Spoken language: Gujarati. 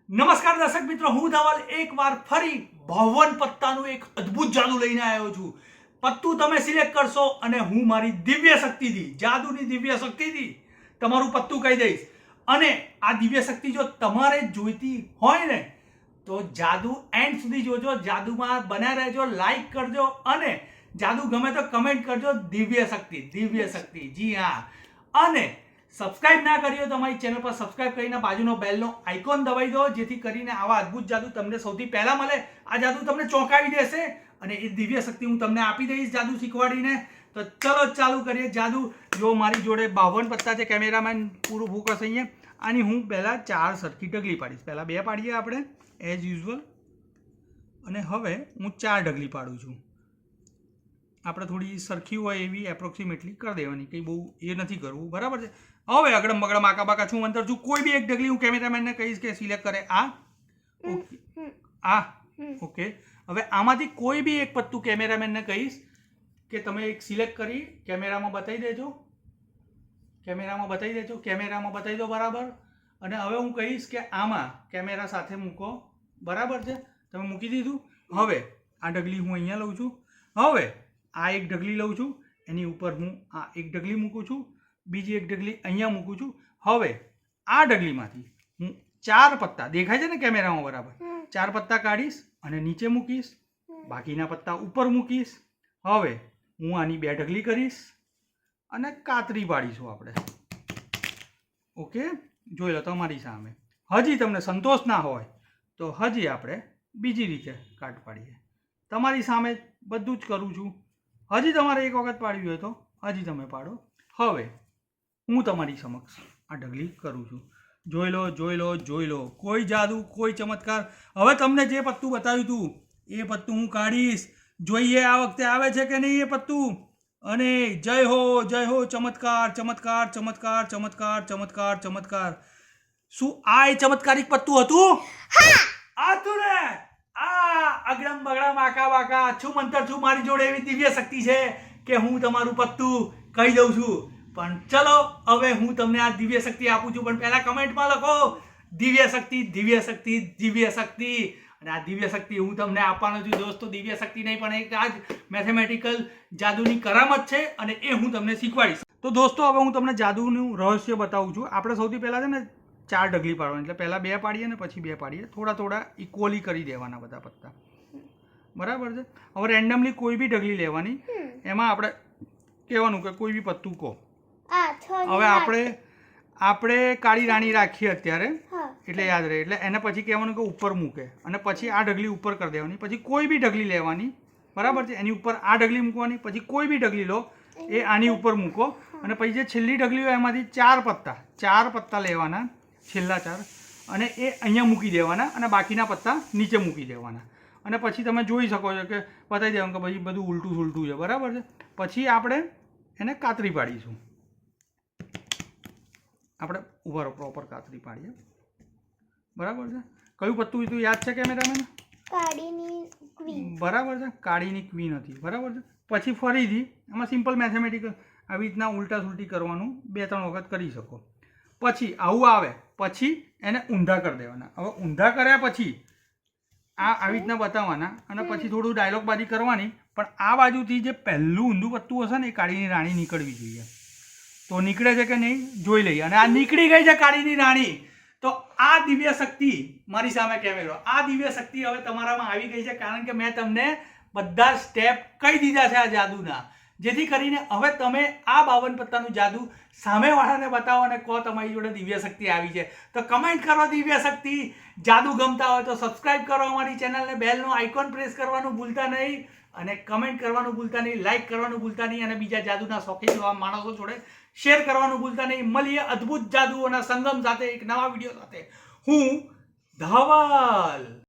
નમસ્કાર દર્શક મિત્રો, હું ધવલ એકવાર ફરી બાવન પત્તાનું એક અદ્ભુત જાદુ લઈને આવ્યો છું. પત્તું તમે સિલેક્ટ કરશો અને હું મારી દિવ્ય શક્તિથી, જાદુની દિવ્ય શક્તિથી તમારું પત્તું કહી દઈશ. અને આ દિવ્ય શક્તિ જો તમારે જોઈતી હોય ને તો જાદુ એન્ડ સુધી જોજો, જાદુમાં બન્યા રહેજો, લાઈક કરજો અને જાદુ ગમે તો કમેન્ટ કરજો. દિવ્ય શક્તિ, જી હા. અને સબસ્ક્રાઇબ ના કર્યો તો અમારી ચેનલ પર સબસ્ક્રાઇબ કરીને બાજુનો બેલનો આઇકોન દબાવી દો, જેથી કરીને આવા અદ્ભુત જાદુ તમને સૌથી પહેલા મળે. આ જાદુ તમને ચોંકાવી દેશે અને એ દિવ્ય શક્તિ હું તમને આપી દઈશ જાદુ શીખવાડીને. તો ચલો ચાલુ કરીએ જાદુ. જો મારી જોડે 52 પત્તા છે, કેમેરામેન પૂરું ફોકસ અહીંયા. આની હું પહેલાં 4 સરખી ઢગલી પાડીશ. પહેલાં 2 પાડીએ આપણે એઝ યુઝ્યુઅલ, અને હવે હું 4 ઢગલી પાડું છું. આપણે થોડી સરખી હોય એવી એપ્રોક્સિમેટલી કરી દેવાની, કંઈ બહુ એ નથી કરવું, બરાબર છે. હવે અગડમ બગડમ આકા બાકા છું મંતર છું. કોઈ બી એક ઢગલી હું કેમેરામેનને કહીશ કે સિલેક્ટ કરે. ઓકે. હવે આમાંથી કોઈ બી એક પત્તું કેમેરામેનને કહીશ કે તમે એક સિલેક્ટ કરી કેમેરામાં બતાવી દેજો. કેમેરામાં બતાવી દો, બરાબર. અને હવે હું કહીશ કે આમાં કેમેરા સાથે મૂકો, બરાબર છે. તમે મૂકી દીધું. હવે આ ઢગલી હું અહીંયા લઉં છું. હવે આ એક ઢગલી લઉં છું, એની ઉપર હું આ એક ઢગલી મૂકું છું, બીજી એક ઢગલી અહીંયા મૂકું છું. હવે આ ઢગલીમાંથી હું 4 પત્તા દેખાય છે ને કેમેરામાં, બરાબર, 4 પત્તા કાઢીશ અને નીચે મૂકીશ, બાકીના પત્તા ઉપર મૂકીશ. હવે હું આની 2 ઢગલી કરીશ અને કાતરી પાડીશું આપણે. ઓકે, જોઈ લો તમારી સામે. હજી તમને સંતોષ ના હોય તો હજી આપણે બીજી રીતે કાટ પાડીએ. તમારી સામે બધું જ કરું છું. હજી તમારે એક વખત પાડવી હોય તો હજી તમે પાડો. હવે હું તમારી સમક્ષ આ ઢગલી કરું છું. જોઈ લો. કોઈ જાદુ, કોઈ ચમત્કાર. હવે તમને જે પત્તું બતાવ્યું હતું એ પત્તું હું કાઢીશ. જોઈએ આ વખતે આવે છે કે નહીં એ પત્તું. અને જય હો, ચમત્કાર. શું આ એ ચમત્કારિક પત્તું હતું? આ તું ને આ અગડમ બગડમ આકા બાકા છું મંતર છું. મારી જોડે એવી દિવ્ય શક્તિ છે કે હું તમારું પત્તું કહી દઉં છું. પણ ચલો હવે હું તમને આ દિવ્ય શક્તિ આપું છું. પણ પહેલા કમેન્ટમાં લખો દિવ્ય શક્તિ. અને આ દિવ્ય શક્તિ હું તમને આપવાનો છું દોસ્તો. દિવ્ય શક્તિ નહીં પણ એક આ જ મેથેમેટિકલ જાદુની કરામત છે અને એ હું તમને શીખવાડીશ. તો દોસ્તો હવે હું તમને જાદુનું રહસ્ય બતાવું છું. આપણે સૌથી પહેલાં છે ને 4 ઢગલી પાડવાની, એટલે પહેલાં 2 પાડીએ ને પછી 2 પાડીએ. થોડા ઇક્વલી કરી દેવાના બધા પત્તા, બરાબર છે. હવે રેન્ડમલી કોઈ બી ઢગલી લેવાની, એમાં આપણે કહેવાનું કે કોઈ બી પત્તું કહો. હવે આપણે કાળી રાણી રાખીએ અત્યારે, એટલે યાદ રહે. એટલે એને પછી કહેવાનું કે ઉપર મૂકે, અને પછી આ ઢગલી ઉપર કરી દેવાની. પછી કોઈ બી ઢગલી લેવાની, બરાબર છે, એની ઉપર આ ઢગલી મૂકવાની. પછી કોઈ બી ઢગલી લો એ આની ઉપર મૂકો, અને પછી જે છેલ્લી ઢગલી હોય એમાંથી 4 પત્તા લેવાના, છેલ્લા 4, અને એ અહીંયા મૂકી દેવાના, અને બાકીના પત્તા નીચે મૂકી દેવાના. અને પછી તમે જોઈ શકો છો કે બતાવી દેવાનું કે પછી બધું ઉલટું છે, બરાબર છે. પછી આપણે એને કાતરી પાડીશું. આપણે ઉભા પ્રોપર કાતરી પાડીએ, બરાબર છે. કયું પત્તું હતું યાદ છે કેમેરામેન? કાળીની ક્વીન. બરાબર છે, કાળીની ક્વીન હતી, બરાબર છે. પછી ફરીથી એમાં સિમ્પલ મેથેમેટિકલ આવી રીતના ઉલટા સુલટી કરવાનું 2-3 વખત કરી શકો. પછી આવું આવે પછી એને ઊંધા કરી દેવાના. હવે ઊંધા કર્યા પછી આવી રીતના બતાવવાના, અને પછી થોડું ડાયલોગ બાજી કરવાની. પણ આ બાજુથી જે પહેલું ઊંધું પત્તું હશે ને એ કાળીની રાણી નીકળવી જોઈએ. તો નીકળે છે કે નહીં જોઈ લઈએ. અને આ નીકળી ગઈ છે કાળીની રાણી. તો આ દિવ્ય શક્તિ, મારી સામે કેમેરો, આ દિવ્ય શક્તિ હવે તમારામાં આવી ગઈ છે, કારણ કે મેં તમને બધા સ્ટેપ કહી દીધા છે આ જાદુના. જેથી કરીને હવે તમે આ 52 પત્તાનું જાદુ સામેવાળાને બતાવો અને કહો તમારી જોડે દિવ્ય શક્તિ આવી છે. તો કમેન્ટ કરો દિવ્ય શક્તિ. જાદુ ગમતા હોય તો સબસ્ક્રાઇબ કરો અમારી ચેનલને, બેલનો આઇકોન પ્રેસ કરવાનું ભૂલતા નહીં, અને કમેન્ટ કરવાનું ભૂલતા નહીં, લાઇક કરવાનું ભૂલતા નહીં, અને બીજા જાદુના શોખીન માણસો જોડે શેર કરવાનું ભૂલતા નહીં. મળીએ અદ્ભુત જાદુઓના સંગમ સાથે એક નવા વિડીયો સાથે. હું ધવલ.